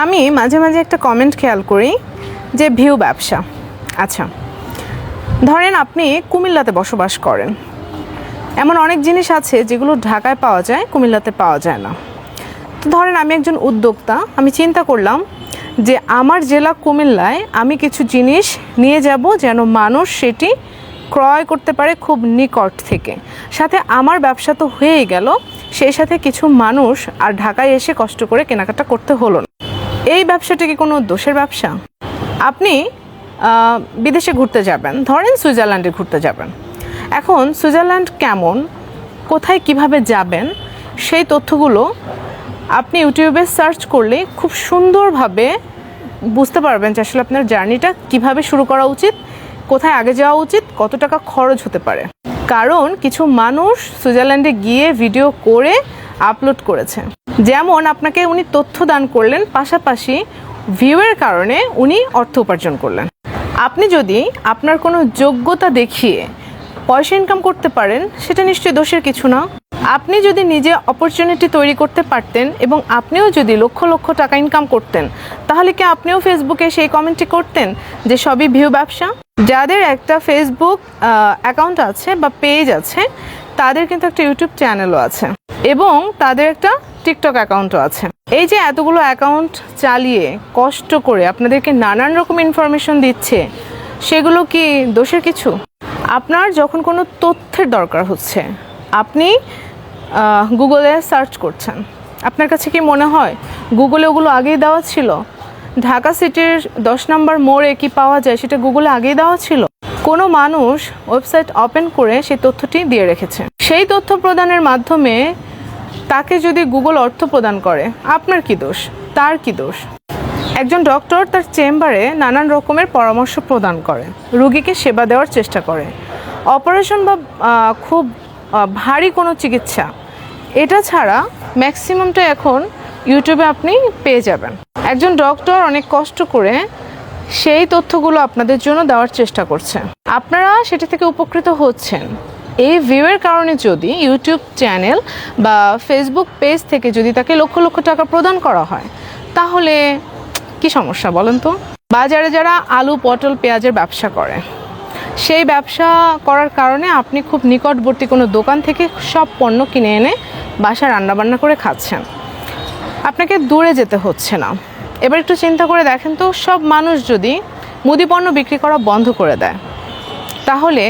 আমি মাঝে মাঝে একটা কমেন্ট খেয়াল করি যে ভিউ ব্যবসা। আচ্ছা, ধরেন আপনি কুমিল্লাতে বসবাস করেন, এমন অনেক জিনিস আছে যেগুলো ঢাকায় পাওয়া যায়, কুমিল্লাতে পাওয়া যায় না। তো ধরেন আমি একজন উদ্যোক্তা, আমি চিন্তা করলাম যে আমার জেলা কুমিল্লায় আমি কিছু জিনিস নিয়ে যাব যেন মানুষ সেটি ক্রয় করতে পারে খুব নিকট থেকে। সাথে আমার ব্যবসা তো হয়েই গেল, সেই সাথে কিছু মানুষ আর ঢাকায় এসে কষ্ট করে কেনাকাটা করতে হলো না। এই ব্যবসাটা কি কোনো দোষের ব্যবসা? আপনি বিদেশে ঘুরতে যাবেন, ধরেন সুইজারল্যান্ডে ঘুরতে যাবেন। এখন সুইজারল্যান্ড কেমন, কোথায় কিভাবে যাবেন, সেই তথ্যগুলো আপনি ইউটিউবে সার্চ করলে খুব সুন্দরভাবে বুঝতে পারবেন যে আসলে আপনার জার্নিটা কিভাবে শুরু করা উচিত, কোথায় আগে যাওয়া উচিত, কত টাকা খরচ হতে পারে। কারণ কিছু মানুষ সুইজারল্যান্ডে গিয়ে ভিডিও করে আপলোড করেছে, যেমন আপনাকে উনি তথ্য দান করলেন, পাশাপাশি ভিউয়ের কারণে উনি অর্থ উপার্জন করলেন। আপনি যদি আপনার কোনো যোগ্যতা দেখিয়ে পয়সা ইনকাম করতে পারেন, সেটা নিশ্চয়ই দোষের কিছু না। আপনি যদি নিজে অপরচুনিটি তৈরি করতে পারতেন এবং আপনিও যদি লক্ষ লক্ষ টাকা ইনকাম করতেন, তাহলে কি আপনিও ফেসবুকে সেই কমেন্টটি করতেন যে সবই ভিউ ব্যবসা? যাদের একটা ফেসবুক অ্যাকাউন্ট আছে বা পেজ আছে, তাদের কিন্তু একটা ইউটিউব চ্যানেলও আছে এবং তাদের একটা টিকটক অ্যাকাউন্টও আছে। এই যে এতগুলো অ্যাকাউন্ট চালিয়ে কষ্ট করে আপনাদেরকে নানান রকম ইনফরমেশন দিচ্ছে, সেগুলো কি দোষের কিছু? আপনার যখন কোনো তথ্যের দরকার হচ্ছে, আপনি গুগলে সার্চ করছেন, আপনার কাছে কি মনে হয় গুগলে ওগুলো আগেই দেওয়া ছিল? ঢাকা সিটির 10 নম্বর মোড়ে কি পাওয়া যায় সেটা গুগলে আগেই দেওয়া ছিল? কোনো মানুষ ওয়েবসাইট ওপেন করে সেই তথ্যটি দিয়ে রেখেছে। সেই তথ্য প্রদানের মাধ্যমে তাকে যদি গুগল অর্থ প্রদান করে, আপনার কি দোষ? তার কি দোষ? একজন ডক্টর তার চেম্বারে নানান রকমের পরামর্শ প্রদান করে, রোগীকে সেবা দেওয়ার চেষ্টা করে। অপারেশন বা খুব ভারী কোনো চিকিৎসা, এটা ছাড়া ম্যাক্সিমামটা এখন ইউটিউবে আপনি পেয়ে যাবেন। একজন ডক্টর অনেক কষ্ট করে সেই তথ্যগুলো আপনাদের জন্য দেওয়ার চেষ্টা করছে, আপনারা সেটা থেকে উপকৃত হচ্ছেন। এই ভিউয়ের কারণে যদি ইউটিউব চ্যানেল বা ফেসবুক পেজ থেকে যদি তাকে লক্ষ লক্ষ টাকা প্রদান করা হয়, তাহলে কি সমস্যা বলেন তো? বাজারে যারা আলু, পটল, পেঁয়াজের ব্যবসা করে, সেই ব্যবসা করার কারণে আপনি খুব নিকটবর্তী কোনো দোকান থেকে সব পণ্য কিনে এনে বাসায় রান্নাবান্না করে খাচ্ছেন, আপনাকে দূরে যেতে হচ্ছে না। এবার একটু চিন্তা করে দেখেন তো, সব মানুষ যদি মুদি পণ্য বিক্রি করা বন্ধ করে দেয়, তাহলে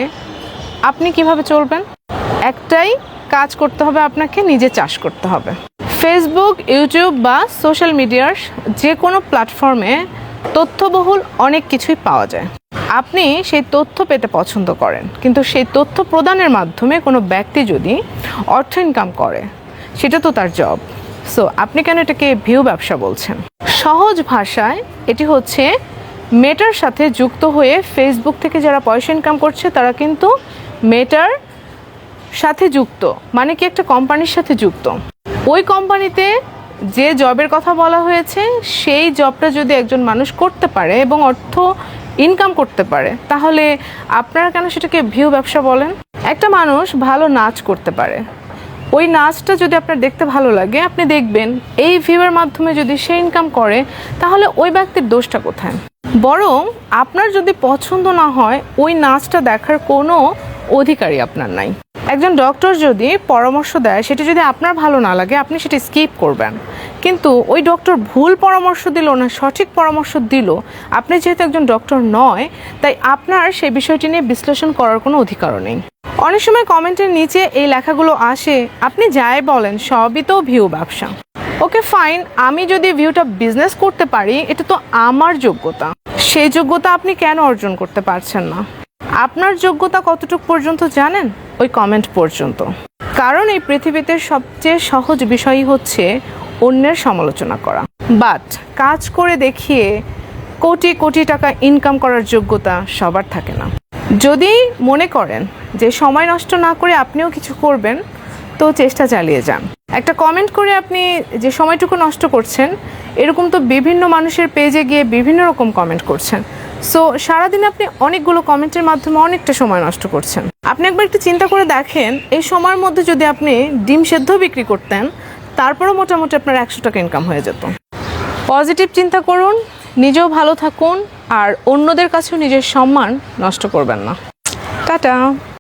আপনি কিভাবে চলবেন? একটাই কাজ করতে হবে, আপনাকে নিজে চাষ করতে হবে। ফেসবুক, ইউটিউব বা সোশ্যাল মিডিয়ার যে কোনো প্ল্যাটফর্মে তথ্যবহুল অনেক কিছুই পাওয়া যায়। আপনি সেই তথ্য পেতে পছন্দ করেন, কিন্তু সেই তথ্য প্রদানের মাধ্যমে কোনো ব্যক্তি যদি অর্থ ইনকাম করে, সেটা তো তার জব। সো আপনি কেন এটাকে ভিউ ব্যবসা বলছেন? সহজ ভাষায় এটি হচ্ছে মেটার সাথে যুক্ত হয়ে ফেসবুক থেকে যারা পয়সা ইনকাম করছে, তারা কিন্তু মেটার সাথে যুক্ত, মানে কি একটা কোম্পানির সাথে যুক্ত। ওই কোম্পানিতে যে জবের কথা বলা হয়েছে, সেই জবটা যদি একজন মানুষ করতে পারে এবং অর্থ ইনকাম করতে পারে, তাহলে আপনারা কেন সেটাকে ভিউ ব্যবসা বলেন? একটা মানুষ ভালো নাচ করতে পারে, ওই নাচটা যদি আপনার দেখতে ভালো লাগে, আপনি দেখবেন। এই ভিউয়ের মাধ্যমে যদি সে ইনকাম করে, তাহলে ওই ব্যক্তির দোষটা কোথায়? বরং আপনার যদি পছন্দ না হয়, ওই নাচটা দেখার কোনো অধিকারই আপনার নাই। একজন ডক্টর যদি পরামর্শ দেয়, সেটা যদি আপনার ভালো না লাগে, আপনি সেটা স্কিপ করবেন। কিন্তু ওই ডক্টর ভুল পরামর্শ দিল না, সঠিক পরামর্শ দিল, আপনি যেহেতু একজন ডক্টর নয়, তাই আপনার সেই বিষয়টি নিয়ে বিশ্লেষণ করার কোনো অধিকারও নেই। অনেক সময় কমেন্টের নিচে এই লেখাগুলো আসে, আপনি যাই বলেন সবই তো ভিউ ব্যবসা। ওকে ফাইন, আমি যদি ভিউটা বিজনেস করতে পারি, এটা তো আমার যোগ্যতা। সেই যোগ্যতা আপনি কেন অর্জন করতে পারছেন না? আপনার যোগ্যতা কতটুকু পর্যন্ত জানেন? ওই কমেন্ট পর্যন্ত। কারণ এই পৃথিবীতে সবচেয়ে সহজ বিষয়ই হচ্ছে অন্যের সমালোচনা করা। বাট কাজ করে দেখিয়ে কোটি কোটি টাকা ইনকাম করার যোগ্যতা সবার থাকে না। যদি মনে করেন যে সময় নষ্ট না করে আপনিও কিছু করবেন, তো চেষ্টা চালিয়ে যান। একটা কমেন্ট করে আপনি যে সময়টুকু নষ্ট করছেন, এরকম তো বিভিন্ন মানুষের পেজে গিয়ে বিভিন্ন রকম কমেন্ট করছেন। সো সারাদিন আপনি অনেকগুলো কমেন্টের মাধ্যমে অনেকটা সময় নষ্ট করছেন। আপনি একবার একটু চিন্তা করে দেখেন, এই সময়ের মধ্যে যদি আপনি ডিম সেদ্ধ বিক্রি করতেন, তারপরেও মোটামুটি আপনার 100 টাকা ইনকাম হয়ে যেত। পজিটিভ চিন্তা করুন, নিজেও ভালো থাকুন আর অন্যদের কাছেও নিজের সম্মান নষ্ট করবেন না। টাটা।